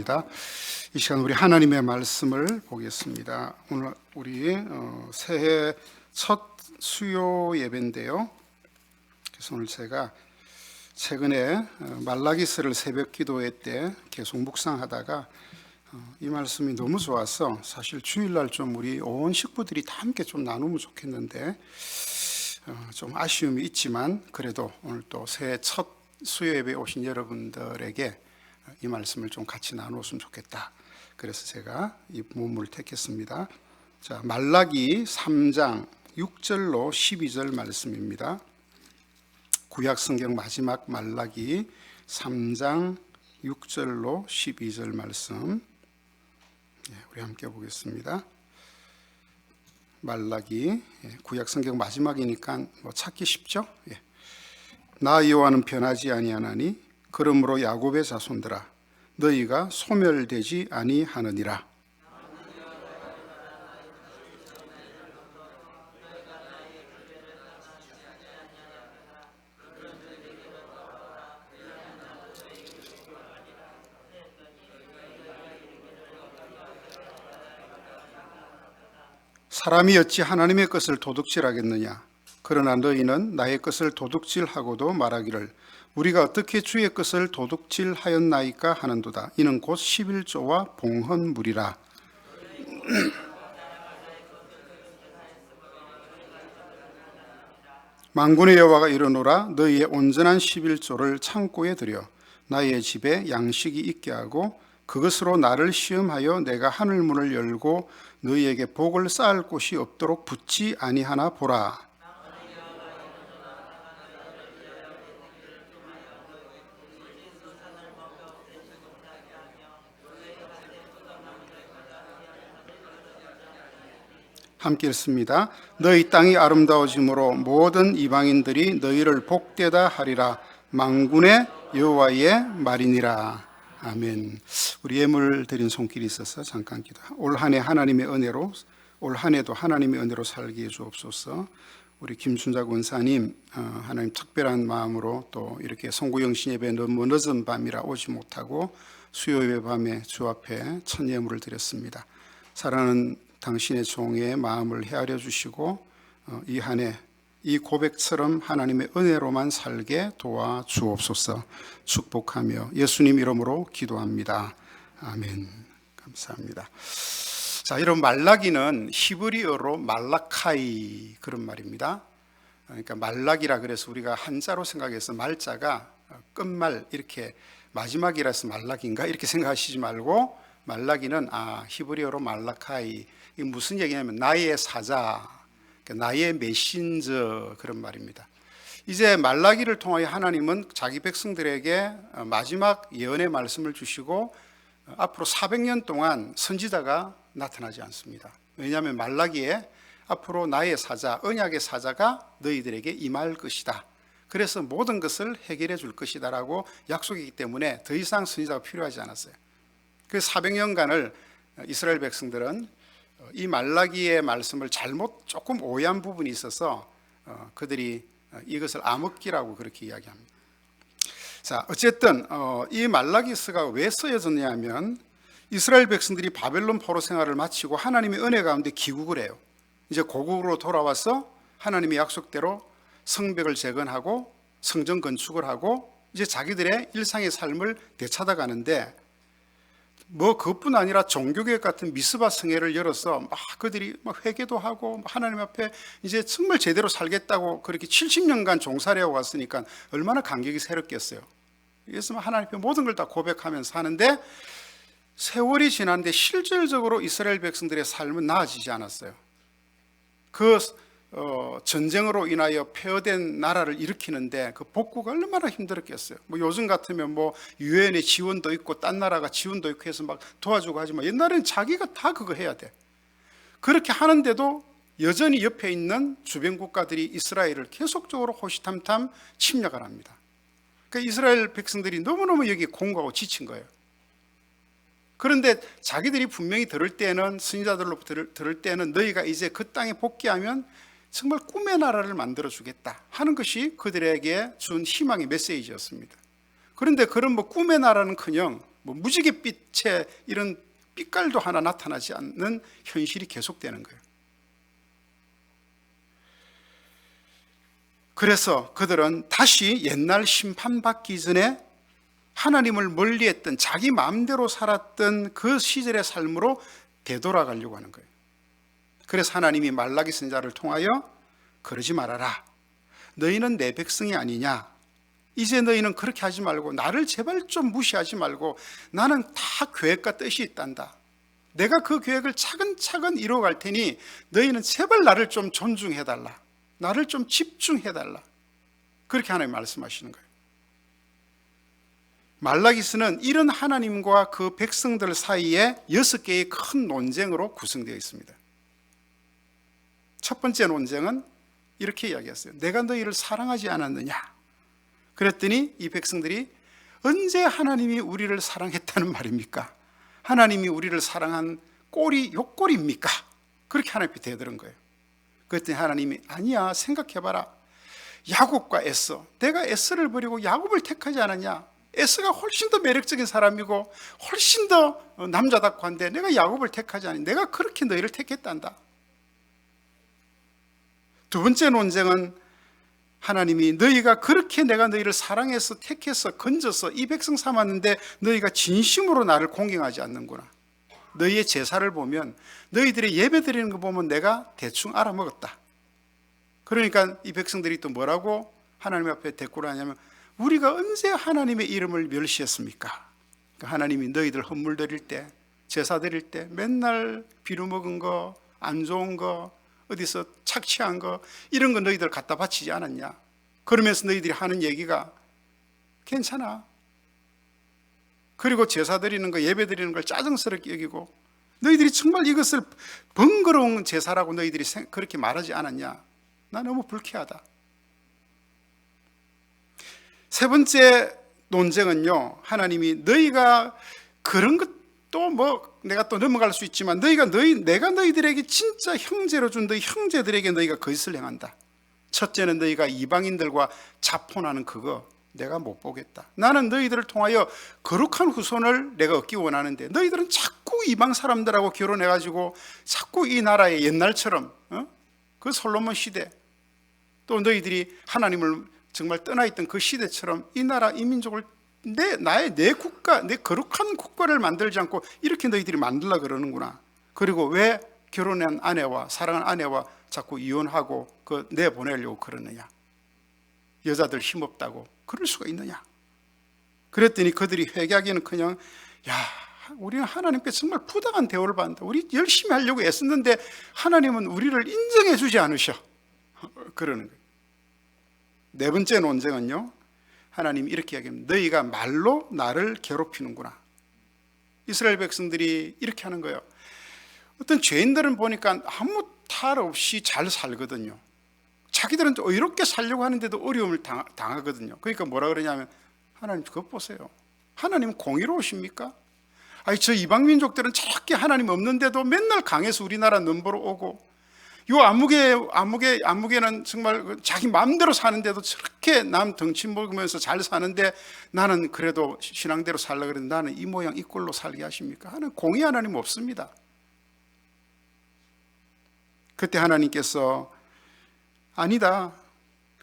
감사합니다. 이 시간 우리 하나님의 말씀을 보겠습니다. 오늘 우리 새해 첫 수요 예배인데요. 그래서 오늘 제가 최근에 말라기서를 새벽 기도회 때 계속 묵상하다가 이 말씀이 너무 좋아서 사실 주일날 좀 우리 온 식구들이 다 함께 좀 나누면 좋겠는데 좀 아쉬움이 있지만 그래도 오늘 또 새해 첫 수요 예배에 오신 여러분들에게 이 말씀을 좀 같이 나누었으면 좋겠다. 그래서 제가 이 본문을 택했습니다. 자, 말라기 3장 6절로 12절 말씀입니다. 구약 성경 마지막 말라기 3장 6절로 12절 말씀. 우리 함께 보겠습니다. 말라기 구약 성경 마지막이니까 찾기 쉽죠? 나 여호와는 변하지 아니하나니 그러므로 야곱의 자손들아 너희가 소멸되지 아니하느니라. 사람이 어찌 하나님의 것을 도둑질하겠느냐? 그러나 너희는 나의 것을 도둑질하고도 말하기를 우리가 어떻게 주의 것을 도둑질하였나이까 하는도다. 이는 곧 11조와 봉헌물이라. 만군의 여호와가 이르노라. 너희의 온전한 11조를 창고에 들여 나의 집에 양식이 있게 하고 그것으로 나를 시험하여 내가 하늘문을 열고 너희에게 복을 쌓을 곳이 없도록 붙지 아니하나 보라. 함께 읽습니다. 너희 땅이 아름다워짐으로 모든 이방인들이 너희를 복되다 하리라. 만군의 여호와의 말이니라. 아멘. 우리 예물 드린 손길이 있어서 잠깐 기도. 올 한 해 하나님의 은혜로, 올 한 해도 하나님의 은혜로 살게 해 주옵소서. 우리 김순자 권사님, 하나님 특별한 마음으로 또 이렇게 송구영신 예배 너무 늦은 밤이라 오지 못하고 수요 예배 밤에 주 앞에 첫 예물을 드렸습니다. 사랑하는 당신의 종의 마음을 헤아려 주시고 이 한 해 이 고백처럼 하나님의 은혜로만 살게 도와주옵소서. 축복하며 예수님 이름으로 기도합니다. 아멘. 감사합니다. 자, 이런 말라기는 히브리어로 말라카이 그런 말입니다. 그러니까 말라기라 그래서 우리가 한자로 생각해서 말자가 끝말 이렇게 마지막이라서 말라기인가 이렇게 생각하시지 말고 말라기는 히브리어로 말라카이. 이게 무슨 얘기냐면 나의 사자, 나의 메신저 그런 말입니다. 이제 말라기를 통하여 하나님은 자기 백성들에게 마지막 예언의 말씀을 주시고 앞으로 400년 동안 선지자가 나타나지 않습니다. 왜냐하면 말라기에 앞으로 나의 사자, 언약의 사자가 너희들에게 임할 것이다. 그래서 모든 것을 해결해 줄 것이다 라고 약속이기 때문에 더 이상 선지자가 필요하지 않았어요. 그 400년간을 이스라엘 백성들은 이 말라기의 말씀을 조금 오해한 부분이 있어서 그들이 이것을 암흑기라고 그렇게 이야기합니다. 자, 어쨌든 이 말라기서가 왜 쓰여졌냐면 이스라엘 백성들이 바벨론 포로 생활을 마치고 하나님의 은혜 가운데 귀국을 해요. 이제 고국으로 돌아와서 하나님의 약속대로 성벽을 재건하고 성전 건축을 하고 이제 자기들의 일상의 삶을 되찾아가는데 그것뿐 아니라 종교개혁 같은 미스바 성회를 열어서 막 그들이 막 회개도 하고 하나님 앞에 이제 정말 제대로 살겠다고 그렇게 70년간 종살이 하고 왔으니까 얼마나 감격이 새롭겠어요. 그래서 하나님 앞에 모든 걸 다 고백하면서 사는데 세월이 지났는데 실질적으로 이스라엘 백성들의 삶은 나아지지 않았어요. 그 전쟁으로 인하여 폐허된 나라를 일으키는데 그 복구가 얼마나 힘들었겠어요. 요즘 같으면 유엔의 지원도 있고 딴 나라가 지원도 있고 해서 막 도와주고 하지만 옛날에는 자기가 다 그거 해야 돼. 그렇게 하는데도 여전히 옆에 있는 주변 국가들이 이스라엘을 계속적으로 호시탐탐 침략을 합니다. 그러니까 이스라엘 백성들이 너무너무 여기에 공고하고 지친 거예요. 그런데 자기들이 분명히 들을 때는 선지자들로부터 들을 때는 너희가 이제 그 땅에 복귀하면 정말 꿈의 나라를 만들어주겠다 하는 것이 그들에게 준 희망의 메시지였습니다. 그런데 그런 꿈의 나라는커녕 뭐 무지갯빛의 이런 빛깔도 하나 나타나지 않는 현실이 계속되는 거예요. 그래서 그들은 다시 옛날 심판받기 전에 하나님을 멀리했던 자기 마음대로 살았던 그 시절의 삶으로 되돌아가려고 하는 거예요. 그래서 하나님이 말라기 선지자를 통하여 그러지 말아라. 너희는 내 백성이 아니냐. 이제 너희는 그렇게 하지 말고 나를 제발 좀 무시하지 말고 나는 다 계획과 뜻이 있단다. 내가 그 계획을 차근차근 이루어갈 테니 너희는 제발 나를 좀 존중해달라. 나를 좀 집중해달라. 그렇게 하나님 말씀하시는 거예요. 말라기서는 이런 하나님과 그 백성들 사이에 6개의 큰 논쟁으로 구성되어 있습니다. 첫 번째 논쟁은 이렇게 이야기했어요. 내가 너희를 사랑하지 않았느냐? 그랬더니 이 백성들이 언제 하나님이 우리를 사랑했다는 말입니까? 하나님이 우리를 사랑한 꼴이 욕꼴입니까? 그렇게 하나님 앞에 대들은 거예요. 그랬더니 하나님이 아니야, 생각해봐라. 야곱과 에서, 내가 에서를 버리고 야곱을 택하지 않았냐? 에서가 훨씬 더 매력적인 사람이고 훨씬 더 남자답고 한데 내가 야곱을 택하지 않았냐? 내가 그렇게 너희를 택했단다. 두 번째 논쟁은 하나님이 너희가 그렇게 내가 너희를 사랑해서 택해서 건져서 이 백성 삼았는데 너희가 진심으로 나를 공경하지 않는구나. 너희의 제사를 보면 너희들의 예배 드리는 거 보면 내가 대충 알아먹었다. 그러니까 이 백성들이 또 뭐라고 하나님 앞에 대꾸를 하냐면 우리가 언제 하나님의 이름을 멸시했습니까? 그러니까 하나님이 너희들 헌물 드릴 때 제사 드릴 때 맨날 비루먹은 거, 안 좋은 거, 어디서 착취한 거 이런 거 너희들 갖다 바치지 않았냐? 그러면서 너희들이 하는 얘기가 괜찮아. 그리고 제사 드리는 거, 예배 드리는 걸 짜증스럽게 여기고 너희들이 정말 이것을 번거로운 제사라고 너희들이 그렇게 말하지 않았냐? 나 너무 불쾌하다. 세 번째 논쟁은요, 하나님이 너희가 그런 것도 뭐 내가 또 넘어갈 수 있지만 내가 너희들에게 진짜 형제로 준 너희 형제들에게 너희가 거짓을 행한다. 첫째는 너희가 이방인들과 자폰하는 그거 내가 못 보겠다. 나는 너희들을 통하여 거룩한 후손을 내가 얻기 원하는데 너희들은 자꾸 이방 사람들하고 결혼해가지고 자꾸 이 나라의 옛날처럼 그 솔로몬 시대 또 너희들이 하나님을 정말 떠나있던 그 시대처럼 이 나라 이 민족을 내 국가, 내 거룩한 국가를 만들지 않고 이렇게 너희들이 만들라 그러는구나. 그리고 왜 결혼한 아내와 사랑한 아내와 자꾸 이혼하고 내보내려고 그러느냐? 여자들 힘없다고 그럴 수가 있느냐? 그랬더니 그들이 회개하기는커녕 야, 우리는 하나님께 정말 부당한 대우를 받는다. 우리 열심히 하려고 애썼는데 하나님은 우리를 인정해 주지 않으셔. 그러는 거예요. 네 번째 논쟁은요, 하나님이 이렇게 이야기합니다. 너희가 말로 나를 괴롭히는구나. 이스라엘 백성들이 이렇게 하는 거예요. 어떤 죄인들은 보니까 아무 탈 없이 잘 살거든요. 자기들은 또 의롭게 살려고 하는데도 어려움을 당하거든요. 그러니까 뭐라 그러냐면 하나님 그것 보세요. 하나님은 공의로우십니까? 아니 저 이방 민족들은 저렇게 하나님 없는데도 맨날 강에서 우리나라 넘보러 오고 요 아무개는 정말 자기 마음대로 사는데도 저렇게 남 덩치 먹으면서 잘 사는데 나는 그래도 신앙대로 살려고 그랬는데 나는 이 모양 이 꼴로 살게 하십니까? 하나님 공의 하나님 없습니다. 그때 하나님께서 아니다.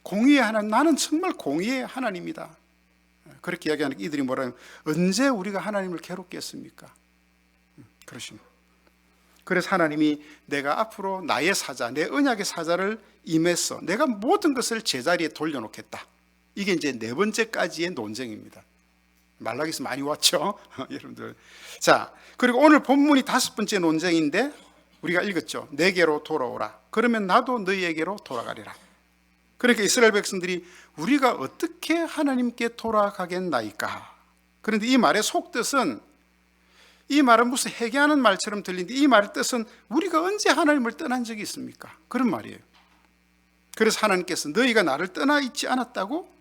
공의의 하나님, 나는 정말 공의의 하나님이다. 그렇게 이야기하는 이들이 뭐라면 언제 우리가 하나님을 괴롭게 했습니까? 그러십니다. 그래서 하나님이 내가 앞으로 나의 사자, 내 언약의 사자를 임했어. 내가 모든 것을 제자리에 돌려놓겠다. 이게 이제 네 번째까지의 논쟁입니다. 말라기서 많이 왔죠, 여러분들. 자, 그리고 오늘 본문이 다섯 번째 논쟁인데 우리가 읽었죠. 내게로 돌아오라. 그러면 나도 너희에게로 돌아가리라. 그러니까 이스라엘 백성들이 우리가 어떻게 하나님께 돌아가겠나이까? 그런데 이 말의 속뜻은 이 말은 무슨 회개하는 말처럼 들리는데 이 말의 뜻은 우리가 언제 하나님을 떠난 적이 있습니까? 그런 말이에요. 그래서 하나님께서 너희가 나를 떠나 있지 않았다고?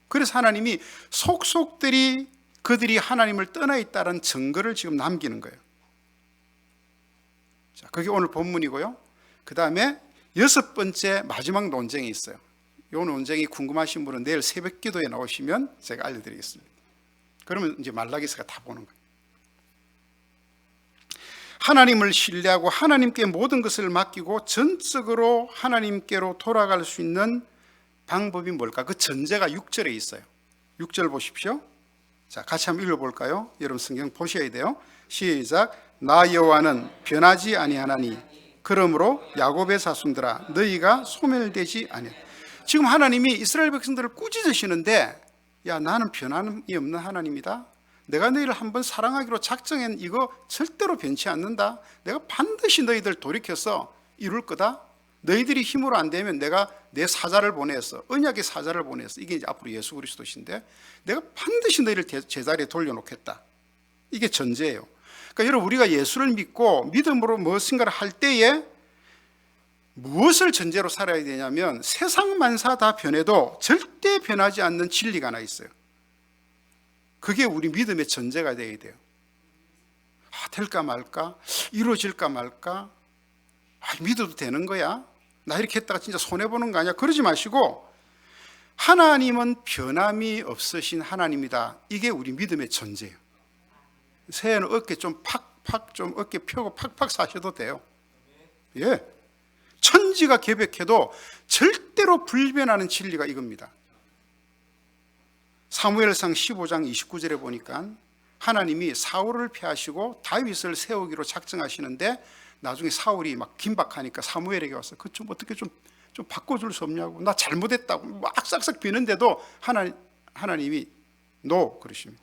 그래서 하나님이 속속들이 그들이 하나님을 떠나 있다는 증거를 지금 남기는 거예요. 자, 그게 오늘 본문이고요. 그 다음에 여섯 번째 마지막 논쟁이 있어요. 이 논쟁이 궁금하신 분은 내일 새벽 기도에 나오시면 제가 알려드리겠습니다. 그러면 이제 말라기서가 다 보는 거예요. 하나님을 신뢰하고 하나님께 모든 것을 맡기고 전적으로 하나님께로 돌아갈 수 있는 방법이 뭘까? 그 전제가 6절에 있어요. 6절 보십시오. 자, 같이 한번 읽어볼까요? 여러분 성경 보셔야 돼요. 시작. 나 여호와는 변하지 아니하나니 그러므로 야곱의 자손들아 너희가 소멸되지 아니하. 지금 하나님이 이스라엘 백성들을 꾸짖으시는데, 야, 나는 변함이 없는 하나님이다. 내가 너희를 한번 사랑하기로 작정한 이거 절대로 변치 않는다. 내가 반드시 너희들 돌이켜서 이룰 거다. 너희들이 힘으로 안 되면 내가 내 사자를 보내서, 언약의 사자를 보내서, 이게 이제 앞으로 예수 그리스도신데, 내가 반드시 너희를 제자리에 돌려놓겠다. 이게 전제예요. 그러니까 여러분, 우리가 예수를 믿고 믿음으로 무엇인가를 할 때에 무엇을 전제로 살아야 되냐면, 세상 만사 다 변해도 절대 변하지 않는 진리가 하나 있어요. 그게 우리 믿음의 전제가 되어야 돼요. 될까 말까? 이루어질까 말까? 믿어도 되는 거야? 나 이렇게 했다가 진짜 손해보는 거 아니야? 그러지 마시고, 하나님은 변함이 없으신 하나님이다. 이게 우리 믿음의 전제예요. 새해는 어깨 좀 팍팍, 좀 어깨 펴고 팍팍 사셔도 돼요. 예. 천지가 개벽해도 절대로 불변하는 진리가 이겁니다. 사무엘상 15장 29절에 보니까 하나님이 사울을 패하시고 다윗을 세우기로 작정하시는데, 나중에 사울이 막 긴박하니까 사무엘에게 와서 그 좀 어떻게 좀 바꿔줄 수 없냐고, 나 잘못했다고 막 싹싹 비는데도 하나님이 노 그러십니다.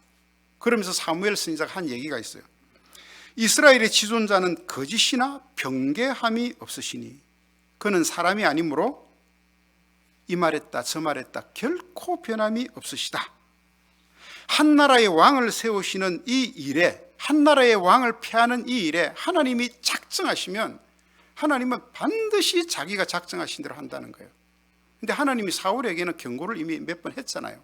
그러면서 사무엘 선지자가 한 얘기가 있어요. 이스라엘의 지존자는 거짓이나 변개함이 없으시니 그는 사람이 아니므로 이 말했다 저 말했다 결코 변함이 없으시다. 한 나라의 왕을 세우시는 이 일에, 한 나라의 왕을 폐하는 이 일에 하나님이 작정하시면 하나님은 반드시 자기가 작정하신 대로 한다는 거예요. 근데 하나님이 사울에게는 경고를 이미 몇 번 했잖아요.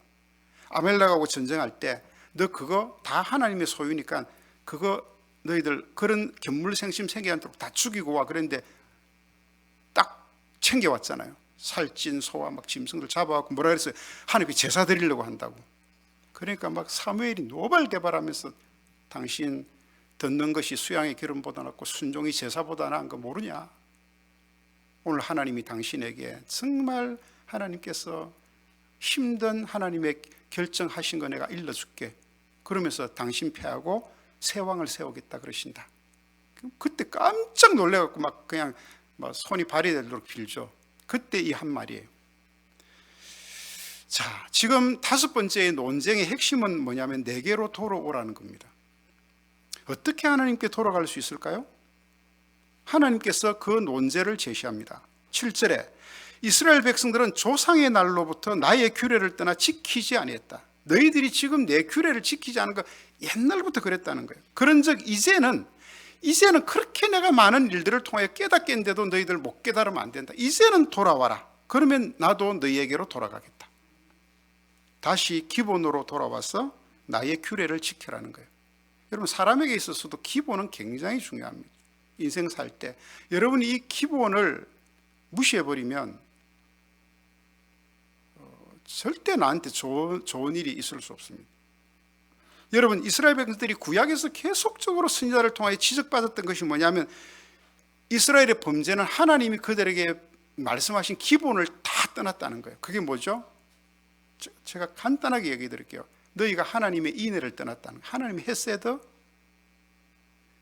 아멜렉하고 전쟁할 때 너 그거 다 하나님의 소유니까 그거 너희들 그런 견물생심 생기지 않도록 다 죽이고 와. 그랬는데 딱 챙겨왔잖아요. 살찐 소와 막 짐승들 잡아갖고 뭐라 그랬어요? 하나님께 제사 드리려고 한다고. 그러니까 막 사무엘이 노발대발하면서 당신 듣는 것이 수양의 기름보다 낫고 순종이 제사보다 나은 거 모르냐? 오늘 하나님이 당신에게 정말 하나님께서 힘든 하나님의 결정하신 거 내가 일러줄게. 그러면서 당신 패하고 새 왕을 세우겠다 그러신다. 그때 깜짝 놀래갖고 막 그냥 막 손이 발이 되도록 빌죠. 그때 이 한 말이에요. 자, 지금 다섯 번째의 논쟁의 핵심은 뭐냐면 내게로 돌아오라는 겁니다. 어떻게 하나님께 돌아갈 수 있을까요? 하나님께서 그 논제를 제시합니다. 7절에 이스라엘 백성들은 조상의 날로부터 나의 규례를 떠나 지키지 아니했다. 너희들이 지금 내 규례를 지키지 않은 거 옛날부터 그랬다는 거예요. 그런즉 이제는 그렇게 내가 많은 일들을 통해 깨닫겠는데도 너희들 못 깨달으면 안 된다. 이제는 돌아와라. 그러면 나도 너희에게로 돌아가겠다. 다시 기본으로 돌아와서 나의 규례를 지켜라는 거예요. 여러분, 사람에게 있어서도 기본은 굉장히 중요합니다. 인생 살 때 여러분이 이 기본을 무시해버리면 절대 나한테 좋은 일이 있을 수 없습니다. 여러분, 이스라엘 백성들이 구약에서 계속적으로 선지자를 통하여 지적받았던 것이 뭐냐면, 이스라엘의 범죄는 하나님이 그들에게 말씀하신 기본을 다 떠났다는 거예요. 그게 뭐죠? 제가 간단하게 얘기해 드릴게요. 너희가 하나님의 인애를 떠났다는 거예요. 하나님의 헤세드,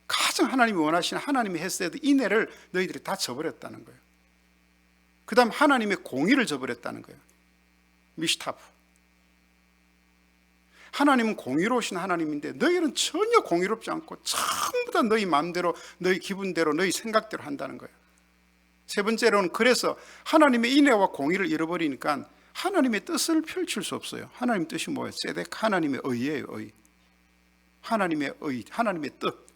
가장 하나님이 원하시는 하나님의 헤세드, 인애를 너희들이 다 저버렸다는 거예요. 그 다음 하나님의 공의를 저버렸다는 거예요. 미시타프. 하나님은 공의로우신 하나님인데 너희는 전혀 공의롭지 않고 전부 다 너희 마음대로, 너희 기분대로, 너희 생각대로 한다는 거예요. 세 번째로는 그래서 하나님의 인애와 공의를 잃어버리니까 하나님의 뜻을 펼칠 수 없어요. 하나님의 뜻이 뭐예요? 세덱, 하나님의 의예요. 의. 하나님의 의, 하나님의 뜻.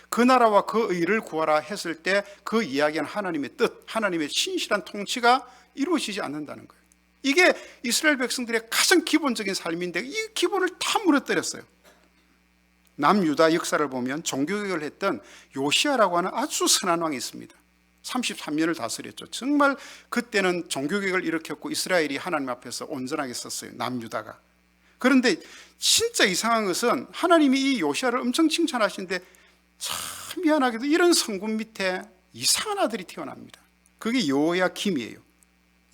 그 나라와 그 의를 구하라 했을 때 그 이야기는 하나님의 뜻, 하나님의 신실한 통치가 이루어지지 않는다는 거예요. 이게 이스라엘 백성들의 가장 기본적인 삶인데 이 기본을 다 무너뜨렸어요. 남유다 역사를 보면 종교개혁을 했던 요시야라고 하는 아주 선한 왕이 있습니다. 33년을 다스렸죠. 정말 그때는 종교개혁을 일으켰고 이스라엘이 하나님 앞에서 온전하게 섰어요. 남유다가. 그런데 진짜 이상한 것은 하나님이 이 요시야를 엄청 칭찬하시는데 참 미안하게도 이런 성군 밑에 이상한 아들이 태어납니다. 그게 여호야김이에요.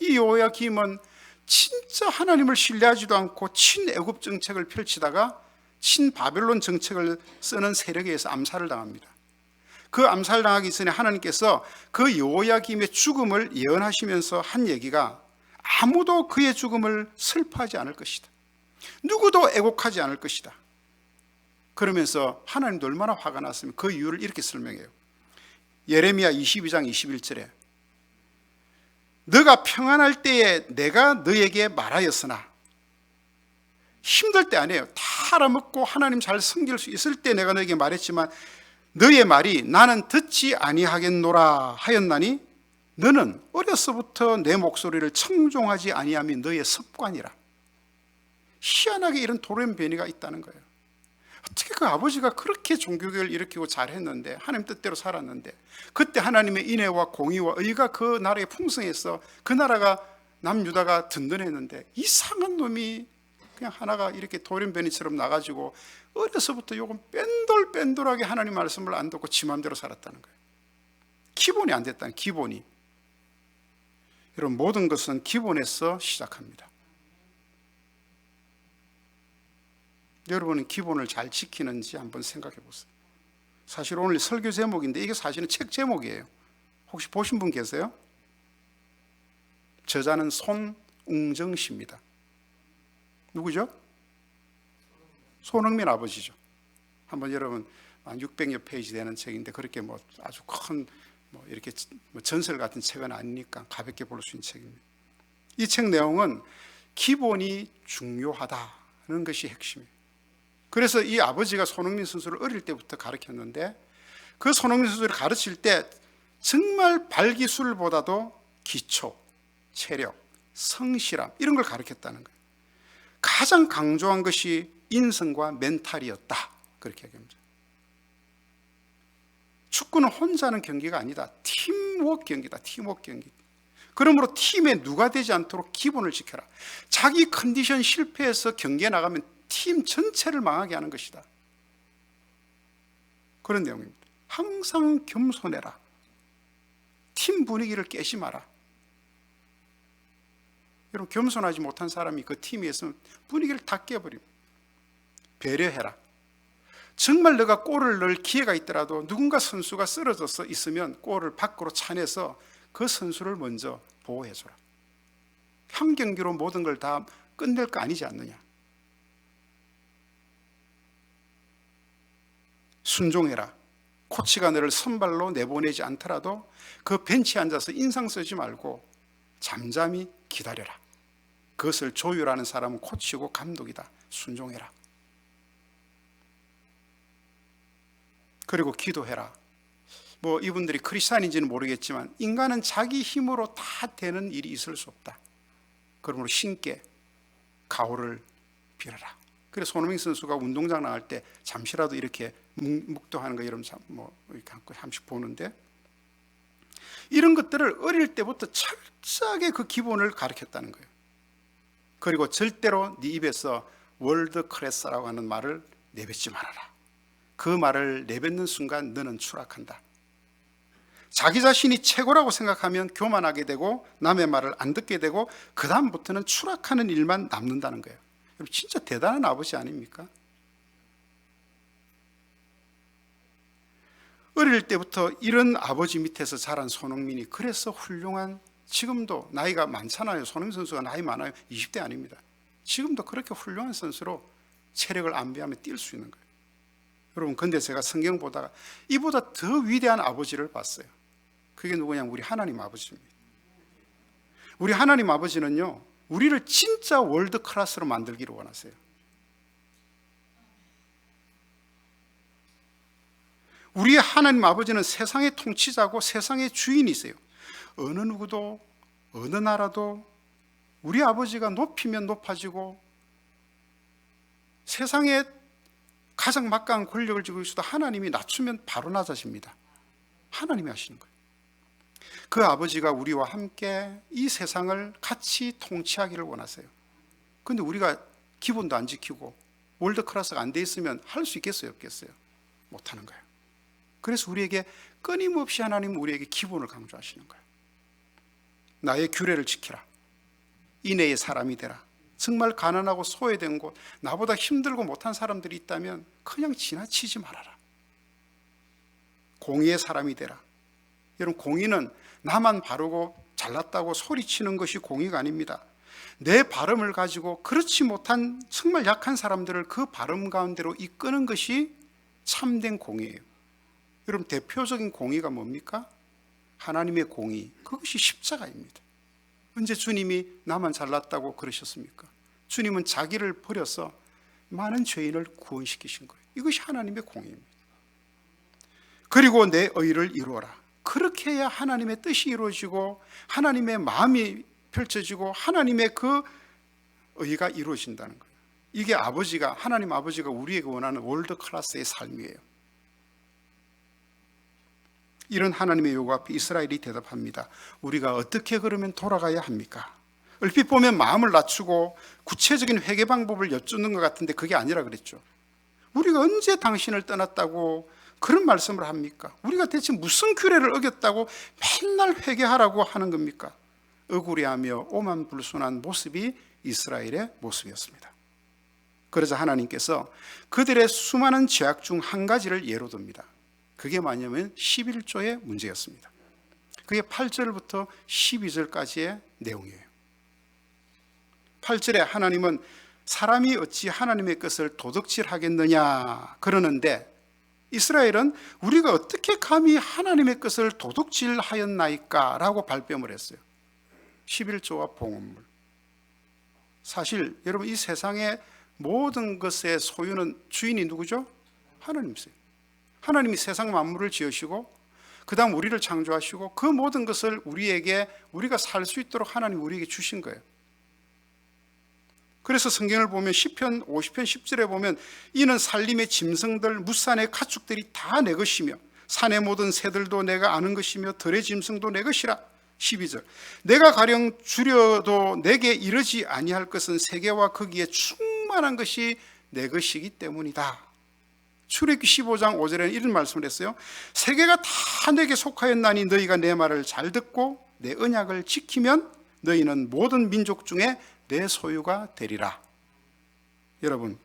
이 여호야김은 진짜 하나님을 신뢰하지도 않고 친애굽 정책을 펼치다가 친바벨론 정책을 쓰는 세력에 의해서 암살을 당합니다. 그 암살당하기 전에 하나님께서 그 여호야김의 죽음을 예언하시면서 한 얘기가 아무도 그의 죽음을 슬퍼하지 않을 것이다. 누구도 애곡하지 않을 것이다. 그러면서 하나님도 얼마나 화가 났으면 그 이유를 이렇게 설명해요. 예레미야 22장 21절에 너가 평안할 때에 내가 너에게 말하였으나, 힘들 때 아니에요. 다 알아먹고 하나님 잘 섬길 수 있을 때 내가 너에게 말했지만 너의 말이 나는 듣지 아니하겠노라 하였나니 너는 어려서부터 내 목소리를 청종하지 아니함이 너의 습관이라. 희한하게 이런 돌연변이가 있다는 거예요. 어떻게 그 아버지가 그렇게 종교개혁을 일으키고 잘했는데, 하나님 뜻대로 살았는데, 그때 하나님의 인애와 공의와 의가 그 나라에 풍성해서 그 나라가 남유다가 든든했는데 이상한 놈이 그냥 하나가 이렇게 돌연변이처럼 나가지고 어려서부터 요건 뺀돌뺀돌하게 하나님 말씀을 안 듣고 지 맘대로 살았다는 거예요. 기본이 안 됐다는, 기본이. 여러분, 모든 것은 기본에서 시작합니다. 여러분은 기본을 잘 지키는지 한번 생각해 보세요. 사실 오늘 설교 제목인데 이게 사실은 책 제목이에요. 혹시 보신 분 계세요? 저자는 손웅정 씨입니다. 누구죠? 손흥민 아버지죠. 한번 여러분, 한 600여 페이지 되는 책인데 그렇게 뭐 아주 큰 이렇게 전설 같은 책은 아니니까 가볍게 볼 수 있는 책입니다. 이 책 내용은 기본이 중요하다는 것이 핵심이에요. 그래서 이 아버지가 손흥민 선수를 어릴 때부터 가르쳤는데, 그 손흥민 선수를 가르칠 때 정말 발기술보다도 기초, 체력, 성실함 이런 걸 가르쳤다는 거예요. 가장 강조한 것이 인성과 멘탈이었다, 그렇게 얘기합니다. 축구는 혼자 하는 경기가 아니다. 팀워크 경기다. 팀워크 경기. 그러므로 팀에 누가 되지 않도록 기본을 지켜라. 자기 컨디션 실패해서 경기에 나가면 팀 전체를 망하게 하는 것이다. 그런 내용입니다. 항상 겸손해라. 팀 분위기를 깨지 마라. 여러분, 겸손하지 못한 사람이 그 팀에 있으면 분위기를 다 깨버립니다. 배려해라. 정말 너가 골을 넣을 기회가 있더라도 누군가 선수가 쓰러져서 있으면 골을 밖으로 차내서 그 선수를 먼저 보호해줘라. 한 경기로 모든 걸 다 끝낼 거 아니지 않느냐. 순종해라. 코치가 너를 선발로 내보내지 않더라도 그 벤치에 앉아서 인상 쓰지 말고 잠잠히 기다려라. 그것을 조율하는 사람은 코치고 감독이다. 순종해라. 그리고 기도해라. 이분들이 크리스찬인지는 모르겠지만 인간은 자기 힘으로 다 되는 일이 있을 수 없다. 그러므로 신께 가호를 빌어라. 그래서 손흥민 선수가 운동장 나갈 때 잠시라도 이렇게 묵도하는 거 여러분 이렇게 한 번씩 보는데, 이런 것들을 어릴 때부터 철저하게 그 기본을 가르쳤다는 거예요. 그리고 절대로 네 입에서 월드 클래스라고 하는 말을 내뱉지 말아라. 그 말을 내뱉는 순간 너는 추락한다. 자기 자신이 최고라고 생각하면 교만하게 되고 남의 말을 안 듣게 되고 그 다음부터는 추락하는 일만 남는다는 거예요. 진짜 대단한 아버지 아닙니까? 어릴 때부터 이런 아버지 밑에서 자란 손흥민이 그래서 훌륭한, 지금도 나이가 많잖아요. 손흥민 선수가 나이 많아요. 20대 아닙니다. 지금도 그렇게 훌륭한 선수로 체력을 안배하며 뛸 수 있는 거예요. 여러분, 근데 제가 성경 보다가 이보다 더 위대한 아버지를 봤어요. 그게 누구냐면 우리 하나님 아버지입니다. 우리 하나님 아버지는요, 우리를 진짜 월드 클래스로 만들기를 원하세요. 우리 하나님 아버지는 세상의 통치자고 세상의 주인이세요. 어느 누구도 어느 나라도 우리 아버지가 높이면 높아지고 세상에 가장 막강한 권력을 쥐고 있어도 하나님이 낮추면 바로 낮아집니다. 하나님이 하시는 거예요. 그 아버지가 우리와 함께 이 세상을 같이 통치하기를 원하세요. 그런데 우리가 기본도 안 지키고 월드 클래스가 안 돼 있으면 할 수 있겠어요, 없겠어요? 못하는 거예요. 그래서 우리에게 끊임없이 하나님은 우리에게 기본을 강조하시는 거예요. 나의 규례를 지키라. 인애의 사람이 되라. 정말 가난하고 소외된 곳, 나보다 힘들고 못한 사람들이 있다면 그냥 지나치지 말아라. 공의의 사람이 되라. 여러분, 공의는 나만 바르고 잘났다고 소리치는 것이 공의가 아닙니다. 내 발음을 가지고 그렇지 못한 정말 약한 사람들을 그 발음 가운데로 이끄는 것이 참된 공의예요. 여러분, 대표적인 공의가 뭡니까? 하나님의 공의, 그것이 십자가입니다. 언제 주님이 나만 잘났다고 그러셨습니까? 주님은 자기를 버려서 많은 죄인을 구원시키신 거예요. 이것이 하나님의 공의입니다. 그리고 내 의를 이루어라. 그렇게 해야 하나님의 뜻이 이루어지고 하나님의 마음이 펼쳐지고 하나님의 그 의가 이루어진다는 거예요. 이게 하나님 아버지가 우리에게 원하는 월드 클래스의 삶이에요. 이런 하나님의 요구 앞에 이스라엘이 대답합니다. 우리가 어떻게 그러면 돌아가야 합니까? 얼핏 보면 마음을 낮추고 구체적인 회개 방법을 여쭙는 것 같은데 그게 아니라 그랬죠. 우리가 언제 당신을 떠났다고 그런 말씀을 합니까? 우리가 대체 무슨 규례를 어겼다고 맨날 회개하라고 하는 겁니까? 억울해하며 오만불순한 모습이 이스라엘의 모습이었습니다. 그러자 하나님께서 그들의 수많은 죄악 중 한 가지를 예로 듭니다. 그게 뭐냐면 11조의 문제였습니다. 그게 8절부터 12절까지의 내용이에요. 8절에 하나님은 사람이 어찌 하나님의 것을 도둑질하겠느냐 그러는데, 이스라엘은 우리가 어떻게 감히 하나님의 것을 도둑질하였나이까 라고 발뺌을 했어요. 11조와 봉헌물. 사실 여러분, 이 세상의 모든 것의 소유는 주인이 누구죠? 하나님이세요. 하나님이 세상 만물을 지으시고 그 다음 우리를 창조하시고 그 모든 것을 우리가 살 수 있도록 하나님이 우리에게 주신 거예요. 그래서 성경을 보면 시편 50편 10절에 보면 이는 산림의 짐승들 무산의 가축들이 다 내 것이며 산의 모든 새들도 내가 아는 것이며 들의 짐승도 내 것이라. 12절 내가 가령 주려도 내게 이르지 아니할 것은 세계와 거기에 충만한 것이 내 것이기 때문이다. 출애굽기 15장 5절에는 이런 말씀을 했어요. 세계가 다 내게 속하였나니 너희가 내 말을 잘 듣고 내 언약을 지키면 너희는 모든 민족 중에 내 소유가 되리라. 여러분,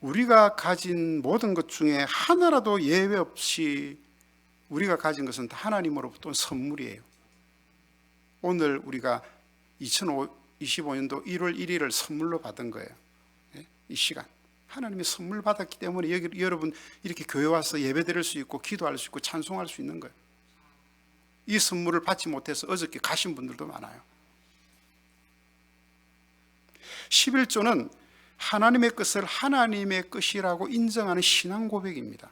우리가 가진 모든 것 중에 하나라도 예외 없이 우리가 가진 것은 다 하나님으로부터 온 선물이에요. 오늘 우리가 2025년도 1월 1일을 선물로 받은 거예요. 이 시간 하나님의 선물 받았기 때문에 여러분 이렇게 교회 와서 예배 드릴 수 있고 기도할 수 있고 찬송할 수 있는 거예요. 이 선물을 받지 못해서 어저께 가신 분들도 많아요. 11조는 하나님의 것을 하나님의 것이라고 인정하는 신앙 고백입니다.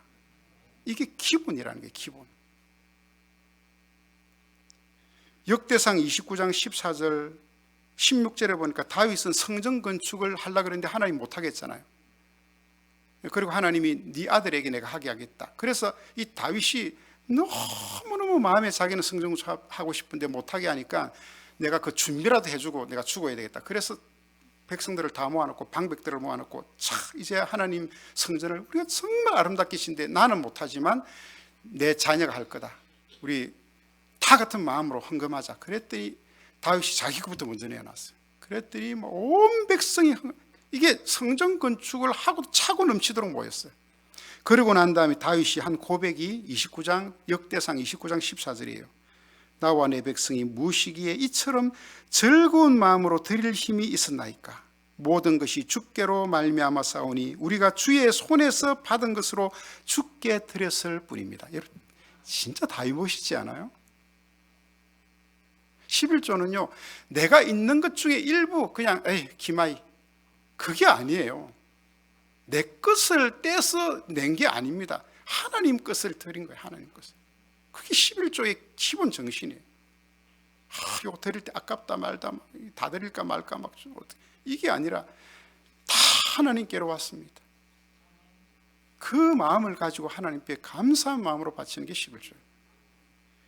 이게 기본이라는 게 기본. 역대상 29장 14절 16절에 보니까 다윗은 성전 건축을 하려고 그랬는데 하나님 못하겠잖아요. 그리고 하나님이 네 아들에게 내가 하게 하겠다. 그래서 이 다윗이 너무너무 마음에 자기는 성전 건축하고 싶은데 못하게 하니까 내가 그 준비라도 해주고 내가 죽어야 되겠다. 그래서 백성들을 다 모아놓고 방백들을 모아놓고 이제 하나님 성전을 우리가 정말 아름답게 짓는데 나는 못하지만 내 자녀가 할 거다. 우리 다 같은 마음으로 헌금하자. 그랬더니 다윗이 자기 것부터 먼저 내놨어요. 그랬더니 온 백성이 이게 성전 건축을 하고 차고 넘치도록 모였어요. 그러고 난 다음에 다윗이 한 고백이 역대상 29장 14절이에요. 나와 내 백성이 무시기에 이처럼 즐거운 마음으로 드릴 힘이 있었나이까. 모든 것이 주께로 말미암아 싸우니 우리가 주의 손에서 받은 것으로 주께 드렸을 뿐입니다. 여러분 진짜 다윗 멋있지 않아요? 11조는요 내가 있는 것 중에 일부 그냥 기마이 그게 아니에요. 내 것을 떼서 낸 게 아닙니다. 하나님 것을 드린 거예요. 하나님 것을. 그게 11조의 기본 정신이에요. 이거 드릴 때 아깝다 말다 다 드릴까 말까 막 이게 아니라 다 하나님께로 왔습니다. 그 마음을 가지고 하나님께 감사한 마음으로 바치는 게 11조예요.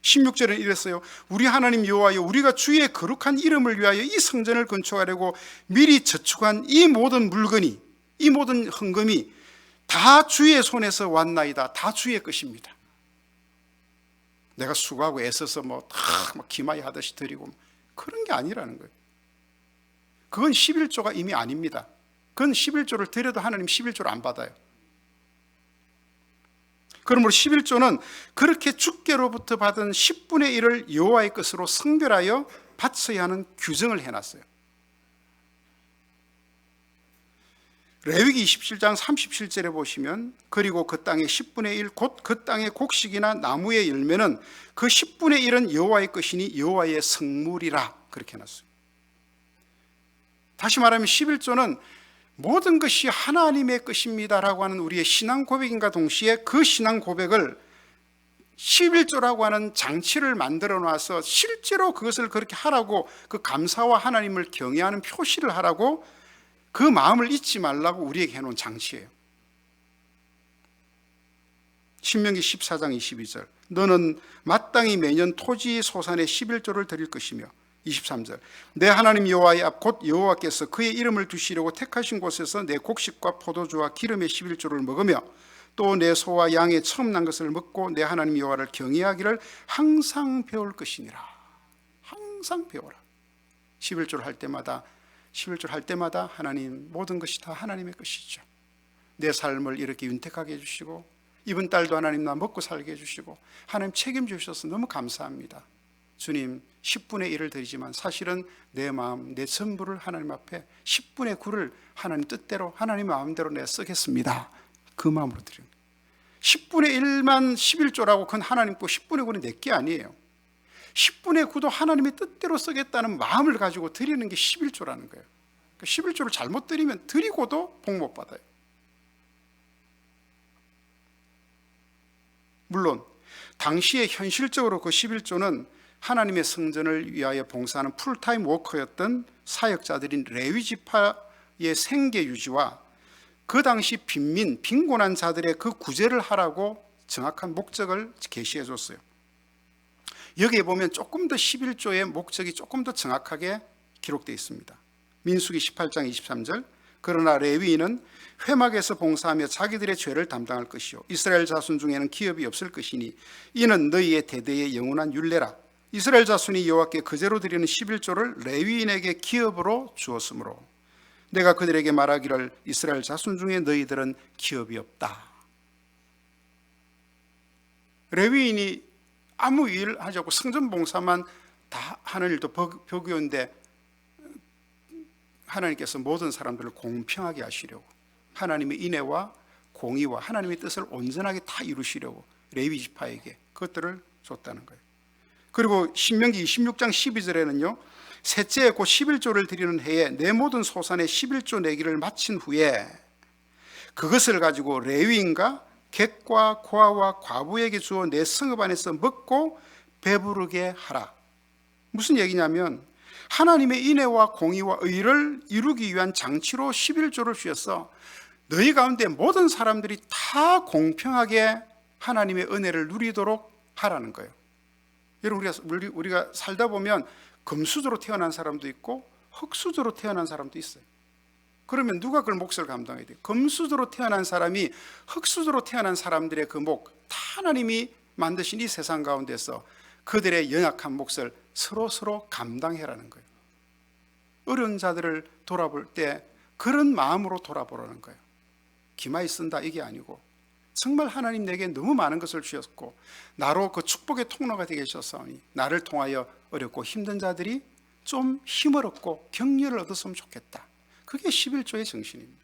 16절에는 이랬어요. 우리 하나님 여호와여, 우리가 주의 거룩한 이름을 위하여 이 성전을 건축하려고 미리 저축한 이 모든 물건이, 이 모든 헌금이 다 주의 손에서 왔나이다. 다 주의 것입니다. 내가 수고하고 애써서 다 기마이 하듯이 드리고 그런 게 아니라는 거예요. 그건 11조가 이미 아닙니다. 그건 11조를 드려도 하나님 11조를 안 받아요. 그러므로 11조는 그렇게 주께로부터 받은 10분의 1을 여호와의 것으로 성별하여 바쳐야 하는 규정을 해놨어요. 레위기 27장 37절에 보시면 그리고 그 땅의 10분의 1 곧 그 땅의 곡식이나 나무의 열매는 그 10분의 1은 여호와의 것이니 여호와의 성물이라 그렇게 해놨어요. 다시 말하면 11조는 모든 것이 하나님의 것입니다라고 하는 우리의 신앙 고백인과 동시에 그 신앙 고백을 11조라고 하는 장치를 만들어 놔서 실제로 그것을 그렇게 하라고, 그 감사와 하나님을 경외하는 표시를 하라고, 그 마음을 잊지 말라고 우리에게 해놓은 장치예요. 신명기 14장 22절 너는 마땅히 매년 토지 소산의 11조를 드릴 것이며, 23절 내 하나님 여호와의 앞 곧 여호와께서 그의 이름을 두시려고 택하신 곳에서 내 곡식과 포도주와 기름의 11조를 먹으며 또 내 소와 양의 처음 난 것을 먹고 내 하나님 여호와를 경외하기를 항상 배울 것이니라. 항상 배워라. 11조를 할 때마다 하나님, 모든 것이 다 하나님의 것이죠. 내 삶을 이렇게 윤택하게 해주시고 이번 달도 하나님 나 먹고 살게 해주시고 하나님 책임주셔서 너무 감사합니다. 주님, 10분의 1을 드리지만 사실은 내 마음, 내 전부를 하나님 앞에 10분의 9를 하나님 뜻대로, 하나님 마음대로 내가 쓰겠습니다. 그 마음으로 드려요. 10분의 1만 11조라고 그건 하나님 거, 10분의 9는 내 게 아니에요. 10분의 9도 하나님의 뜻대로 쓰겠다는 마음을 가지고 드리는 게 11조라는 거예요. 11조를 잘못 드리면 드리고도 복 못 받아요. 물론 당시에 현실적으로 그 11조는 하나님의 성전을 위하여 봉사하는 풀타임 워커였던 사역자들인 레위 지파의 생계 유지와 그 당시 빈곤한 자들의 그 구제를 하라고 정확한 목적을 계시해 줬어요. 여기에 보면 조금 더 11조의 목적이 조금 더 정확하게 기록되어 있습니다. 민수기 18장 23절 그러나 레위인은 회막에서 봉사하며 자기들의 죄를 담당할 것이요 이스라엘 자손 중에는 기업이 없을 것이니 이는 너희의 대대의 영원한 율례라. 이스라엘 자손이 여호와께 거제로 드리는 11조를 레위인에게 기업으로 주었으므로 내가 그들에게 말하기를 이스라엘 자손 중에 너희들은 기업이 없다. 레위인이 아무 일 하지 않고 성전 봉사만 다 하는 일도 벽이었는데 하나님께서 모든 사람들을 공평하게 하시려고 하나님의 인애와 공의와 하나님의 뜻을 온전하게 다 이루시려고 레위 지파에게 그것들을 줬다는 거예요. 그리고 신명기 26장 12절에는요 셋째 곧 11조를 드리는 해에 내 모든 소산의 11조 내기를 마친 후에 그것을 가지고 레위인과 객과 고아와 과부에게 주어 내 성읍 안에서 먹고 배부르게 하라. 무슨 얘기냐면 하나님의 인애와 공의와 의를 이루기 위한 장치로 11조를 주셔서 너희 가운데 모든 사람들이 다 공평하게 하나님의 은혜를 누리도록 하라는 거예요. 여러분 우리가 살다 보면 금수저로 태어난 사람도 있고 흙수저로 태어난 사람도 있어요. 그러면 누가 그 몫을 감당해야 돼요? 금수저로 태어난 사람이 흙수저로 태어난 사람들의 그 몫, 다 하나님이 만드신 이 세상 가운데서 그들의 연약한 몫을 서로 감당해라는 거예요. 어려운 자들을 돌아볼 때 그런 마음으로 돌아보라는 거예요. 기마이 쓴다 이게 아니고 정말 하나님 내게 너무 많은 것을 주셨고 나로 그 축복의 통로가 되게 하셨사오니 나를 통하여 어렵고 힘든 자들이 좀 힘을 얻고 격려를 얻었으면 좋겠다. 그게 11조의 정신입니다.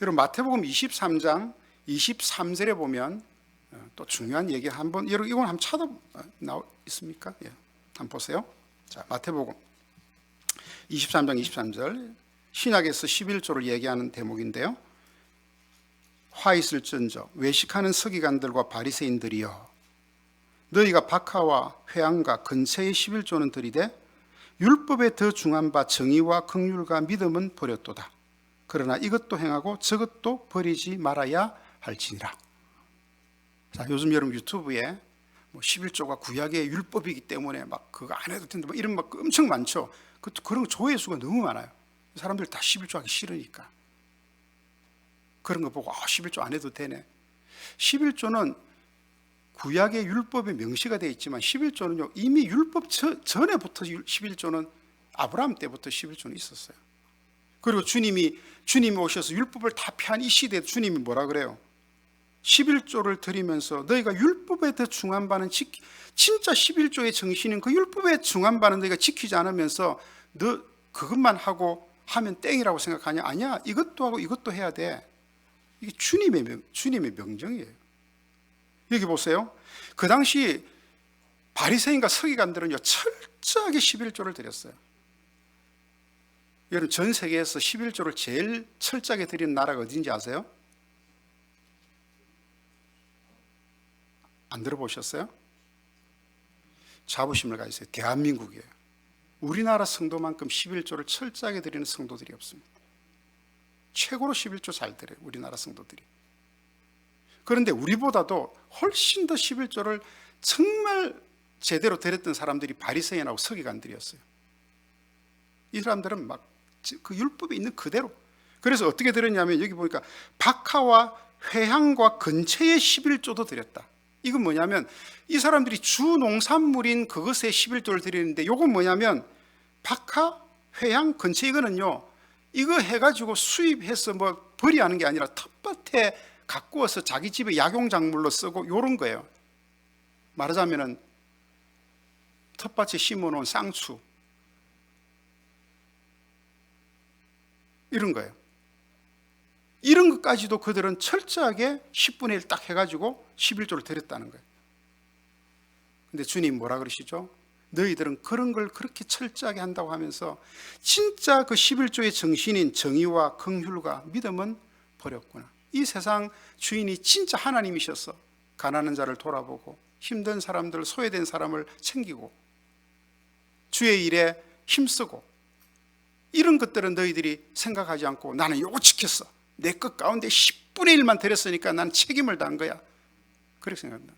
여러분 마태복음 23장 23절에 보면 또 중요한 얘기 한번 여러분 이건 한번 찾아 나와 있습니까? 예, 한번 보세요. 자, 마태복음 23장 23절 신약에서 11조를 얘기하는 대목인데요. 화 있을전저 외식하는 서기관들과 바리새인들이여 너희가 박하와 회양과 근처의 11조는 드리되 율법에 더 중한 바 정의와 긍휼과 믿음은 버렸도다. 그러나 이것도 행하고 저것도 버리지 말아야 할지니라. 자, 요즘 여러분 유튜브에 뭐 11조가 구약의 율법이기 때문에 막 그거 안 해도 된다, 뭐 이런 막 엄청 많죠. 그런 조회수가 너무 많아요. 사람들이 다 11조 하기 싫으니까. 그런 거 보고 11조 안 해도 되네. 11조는 구약의 율법에 명시가 되어 있지만 11조는요, 이미 율법 전에부터 11조는 아브라함 때부터 11조는 있었어요. 그리고 주님이 오셔서 율법을 다 폐한 이 시대에 주님이 뭐라 그래요? 11조를 드리면서 너희가 율법에 더 중한 바는 진짜 11조의 정신인 그 율법에 중한 바는 너희가 지키지 않으면서 너 그것만 하고 하면 땡이라고 생각하냐? 아니야, 이것도 하고 이것도 해야 돼. 이게 주님의 명령이에요. 여기 보세요. 그 당시 바리새인과 서기관들은요, 철저하게 11조를 드렸어요. 여러분, 전 세계에서 11조를 제일 철저하게 드리는 나라가 어딘지 아세요? 안 들어보셨어요? 자부심을 가지세요. 대한민국이에요. 우리나라 성도만큼 11조를 철저하게 드리는 성도들이 없습니다. 최고로 11조 잘 드려요, 우리나라 성도들이. 그런데 우리보다도 훨씬 더 11조를 정말 제대로 드렸던 사람들이 바리새인하고 서기관들이었어요. 이 사람들은 막 그 율법에 있는 그대로. 그래서 어떻게 드렸냐면 여기 보니까 박하와 회향과 근처의 11조도 드렸다. 이건 뭐냐면 이 사람들이 주 농산물인 그것에 11조를 드리는데, 이건 뭐냐면 박하, 회향, 근처, 이거는요, 이거 해가지고 수입해서 뭐 벌이하는 게 아니라 텃밭에 가꾸어서 자기 집에 약용작물로 쓰고 요런 거예요. 말하자면은 텃밭에 심어놓은 쌍추 이런 거예요. 이런 것까지도 그들은 철저하게 10분의 1 딱 해가지고 11조를 드렸다는 거예요. 근데 주님 뭐라 그러시죠? 너희들은 그런 걸 그렇게 철저하게 한다고 하면서 진짜 그 11조의 정신인 정의와 긍휼과 믿음은 버렸구나. 이 세상 주인이 진짜 하나님이셔서 가난한 자를 돌아보고 힘든 사람들, 소외된 사람을 챙기고 주의 일에 힘쓰고, 이런 것들은 너희들이 생각하지 않고 나는 요거 지켰어, 내 것 가운데 10분의 1만 드렸으니까 난 책임을 다한 거야, 그렇게 생각한다.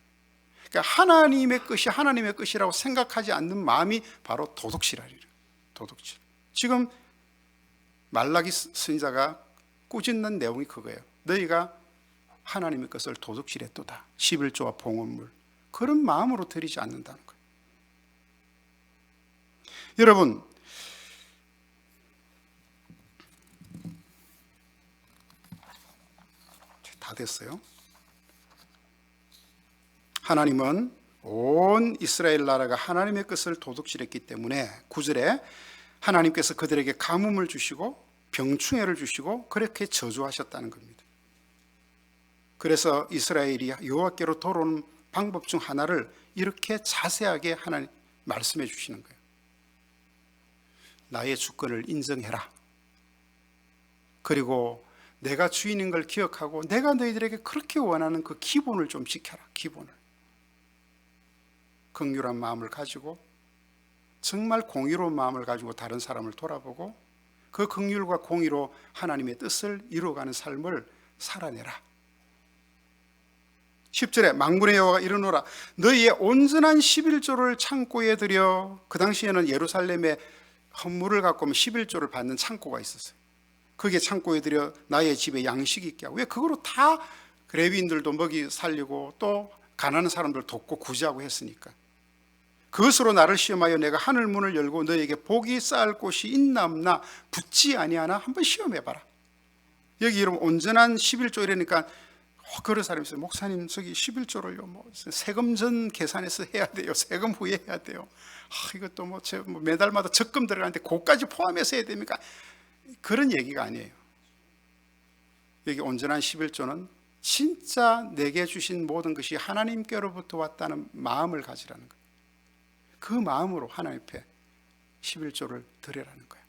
그러니까 하나님의 것이 하나님의 것이라고 생각하지 않는 마음이 바로 도둑질하리라. 도둑질. 지금 말라기 선지자가 꾸짖는 내용이 그거예요. 너희가 하나님의 것을 도둑질했도다. 11조와 봉헌물, 그런 마음으로 드리지 않는다는 거예요. 여러분, 다 됐어요. 하나님은 온 이스라엘 나라가 하나님의 것을 도둑질했기 때문에 9절에 하나님께서 그들에게 가뭄을 주시고 병충해를 주시고 그렇게 저주하셨다는 겁니다. 그래서 이스라엘이 여호와께로 돌아오는 방법 중 하나를 이렇게 자세하게 하나님 말씀해 주시는 거예요. 나의 주권을 인정해라. 그리고 내가 주인인 걸 기억하고 내가 너희들에게 그렇게 원하는 그 기본을 좀 지켜라. 기본을. 긍휼한 마음을 가지고 정말 공의로운 마음을 가지고 다른 사람을 돌아보고 그 긍휼과 공의로 하나님의 뜻을 이루어가는 삶을 살아내라. 10절에 만군의 여호와가 이르노라, 너희의 온전한 11조를 창고에 들여. 그 당시에는 예루살렘에 헌물을 갖고 오면 11조를 받는 창고가 있었어요. 그게 창고에 들여 나의 집에 양식이 있게 하고. 왜? 그거로 다 레위인들도 먹이 살리고 또 가난한 사람들 돕고 구제하고 했으니까. 그것으로 나를 시험하여 내가 하늘 문을 열고 너에게 복이 쌓을 곳이 있나 없나 붙지 아니하나 한번 시험해봐라. 여기 여러분 온전한 11조 이러니까 그런 사람이 있어요. 목사님 저기 11조를요 뭐 세금 전 계산해서 해야 돼요, 세금 후에 해야 돼요. 이것도 뭐 매달마다 적금 들어가는데 그것까지 포함해서 해야 됩니까? 그런 얘기가 아니에요. 여기 온전한 11조는 진짜 내게 주신 모든 것이 하나님께로부터 왔다는 마음을 가지라는 거예요. 그 마음으로 하나님 앞에 11조를 드리라는 거예요.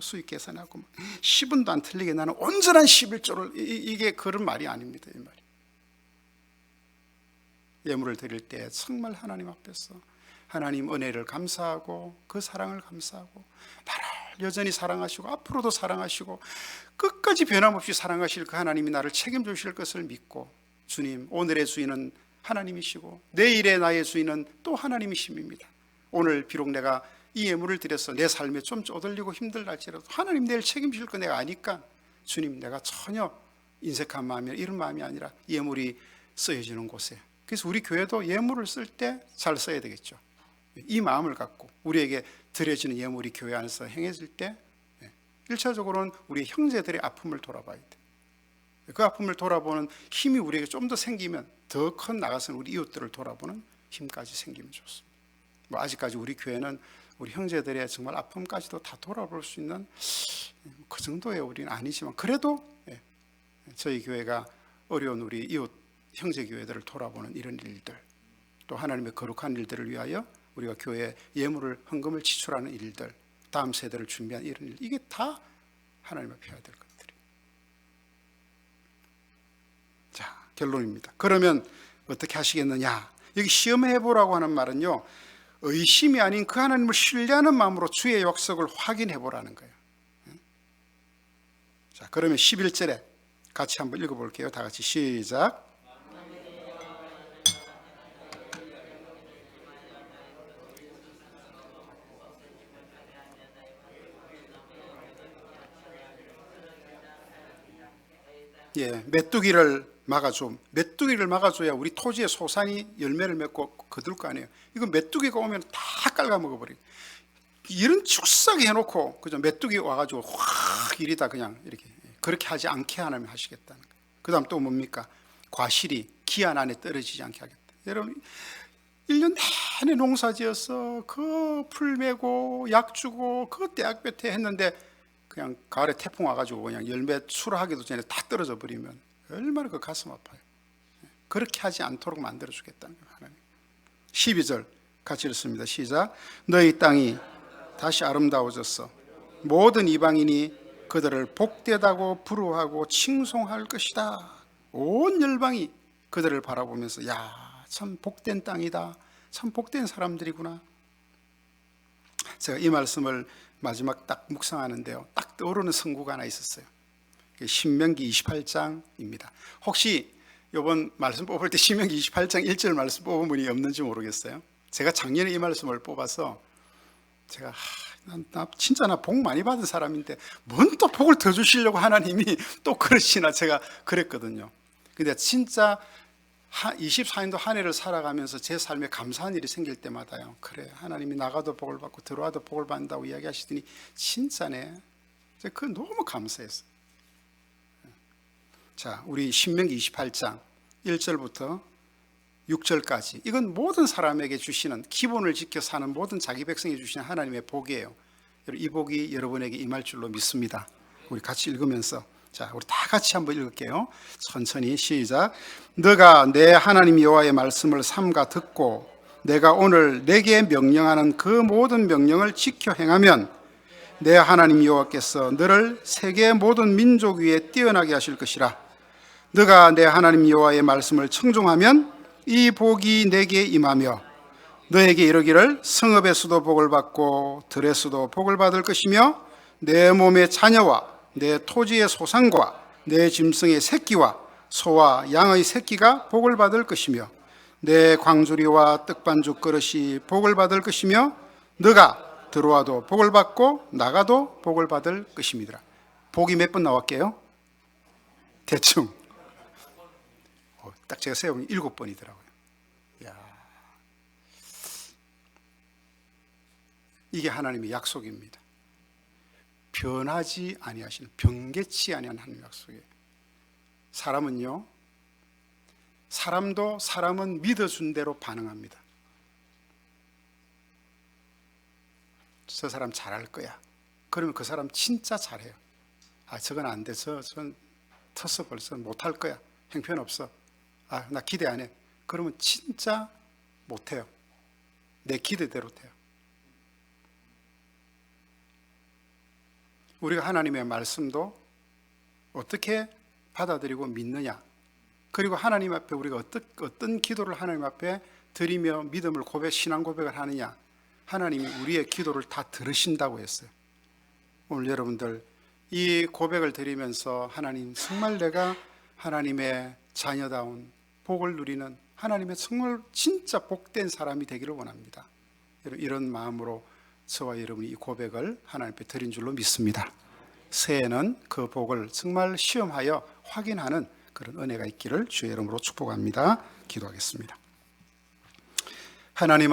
수익 계산하고 10원도 안 틀리게 나는 온전한 11조를, 이게 그런 말이 아닙니다. 이 말이. 예물을 드릴 때 정말 하나님 앞에서 하나님 은혜를 감사하고 그 사랑을 감사하고 나를 여전히 사랑하시고 앞으로도 사랑하시고 끝까지 변함없이 사랑하실 그 하나님이 나를 책임져 주실 것을 믿고 주님, 오늘의 주인은 하나님이시고 내일의 나의 주인은 또 하나님이십니다. 오늘 비록 내가 이 예물을 드려서 내 삶에 좀 쪼들리고 힘들랄지라도 하나님 내일 책임질 거 내가 아니까 주님, 내가 전혀 인색한 마음이나 이런 마음이 아니라 예물이 쓰여지는 곳에, 그래서 우리 교회도 예물을 쓸 때 잘 써야 되겠죠. 이 마음을 갖고 우리에게 드려지는 예물이 교회 안에서 행해질 때 1차적으로는 우리 형제들의 아픔을 돌아봐야 돼. 그 아픔을 돌아보는 힘이 우리에게 좀 더 생기면 더 큰 나가서는 우리 이웃들을 돌아보는 힘까지 생기면 좋습니다. 뭐 아직까지 우리 교회는 우리 형제들의 정말 아픔까지도 다 돌아볼 수 있는 그 정도의 우리는 아니지만, 그래도 저희 교회가 어려운 우리 이웃 형제 교회들을 돌아보는 이런 일들, 또 하나님의 거룩한 일들을 위하여 우리가 교회에 예물을 헌금을 지출하는 일들, 다음 세대를 준비한 이런 일, 이게 다 하나님 앞에 해야 될 것들이에요. 자, 결론입니다. 그러면 어떻게 하시겠느냐? 여기 시험해 보라고 하는 말은요, 의심이 아닌 그 하나님을 신뢰하는 마음으로 주의 약속을 확인해 보라는 거예요. 자, 그러면 11절에 같이 한번 읽어볼게요. 다 같이 시작. 메뚜기를 막아줘야 우리 토지의 소산이 열매를 맺고 거둘 거 아니에요. 이거 메뚜기가 오면 다 깔아먹어버리고, 이런 축사게 해놓고 그죠? 메뚜기 와가지고 확 이리다 그냥 이렇게, 그렇게 하지 않게 하나님 하시겠다는 거예요. 그 다음 또 뭡니까? 과실이 기한 안에 떨어지지 않게 하겠다. 여러분 1년 내내 농사 지어서 그 풀 메고 약 주고 그 떼약볕에 했는데 그냥 가을에 태풍 와가지고 그냥 열매 출하하기도 전에 다 떨어져 버리면 얼마나 그 가슴 아파요. 그렇게 하지 않도록 만들어 주겠다는 거예요, 하나님. 12절 같이 읽습니다. 시작. 너희 땅이 다시 아름다워졌어. 모든 이방인이 그들을 복되다고 부르하고 칭송할 것이다. 온 열방이 그들을 바라보면서 야, 참 복된 땅이다, 참 복된 사람들이구나. 제가 이 말씀을 마지막 딱 묵상하는데요, 딱 떠오르는 성구가 하나 있었어요. 신명기 28장입니다. 혹시 이번 말씀 뽑을 때 신명기 28장 1절 말씀 뽑은 분이 없는지 모르겠어요. 제가 작년에 이 말씀을 뽑아서 제가 진짜 나 복 많이 받은 사람인데 뭔 또 복을 더 주시려고 하나님이 또 그러시나, 제가 그랬거든요. 근데 진짜 24년도 한 해를 살아가면서 제 삶에 감사한 일이 생길 때마다요, 그래 하나님이 나가도 복을 받고 들어와도 복을 받는다고 이야기하시더니 진짜네, 제가 그거 너무 감사했어요. 자, 우리 신명기 28장 1절부터 6절까지, 이건 모든 사람에게 주시는, 기본을 지켜 사는 모든 자기 백성에 주시는 하나님의 복이에요. 이 복이 여러분에게 임할 줄로 믿습니다. 우리 같이 읽으면서, 자, 우리 다 같이 한번 읽을게요. 천천히 시작. 너가 내 하나님 여호와의 말씀을 삼가 듣고 내가 오늘 내게 명령하는 그 모든 명령을 지켜 행하면 내 하나님 여호와께서 너를 세계 모든 민족 위에 뛰어나게 하실 것이라. 너가 내 하나님 여호와의 말씀을 청종하면 이 복이 내게 임하며 너에게 이르기를 성읍에서도 복을 받고 들에서도 복을 받을 것이며 내 몸의 자녀와 내 토지의 소산과 내 짐승의 새끼와 소와 양의 새끼가 복을 받을 것이며 내 광주리와 떡반죽 그릇이 복을 받을 것이며 너가 들어와도 복을 받고 나가도 복을 받을 것입니다. 복이 몇 번 나왔게요? 대충 딱 제가 세어보니 7번이더라고요. 이게 하나님의 약속입니다. 변하지 아니하시는, 변개치 아니하는 하나님의 약속이에요. 사람은요, 사람은 믿어준 대로 반응합니다. 저 사람 잘할 거야. 그러면 그 사람 진짜 잘해요. 아, 저건 안 돼. 저건 텄어, 벌써 못할 거야. 형편없어. 아, 나 기대 안 해. 그러면 진짜 못해요. 내 기대대로 돼요. 우리가 하나님의 말씀도 어떻게 받아들이고 믿느냐, 그리고 하나님 앞에 우리가 어떤 기도를 하나님 앞에 드리며 믿음을 신앙 고백을 하느냐, 하나님이 우리의 기도를 다 들으신다고 했어요. 오늘 여러분들 이 고백을 드리면서 하나님, 정말 내가 하나님의 자녀다운 복을 누리는 하나님의 정말 진짜 복된 사람이 되기를 원합니다. 이런 마음으로 저와 여러분이 이 고백을 하나님 앞에 드린 줄로 믿습니다. 새해에는 그 복을 정말 시험하여 확인하는 그런 은혜가 있기를 주의 이름으로 축복합니다. 기도하겠습니다. 하나님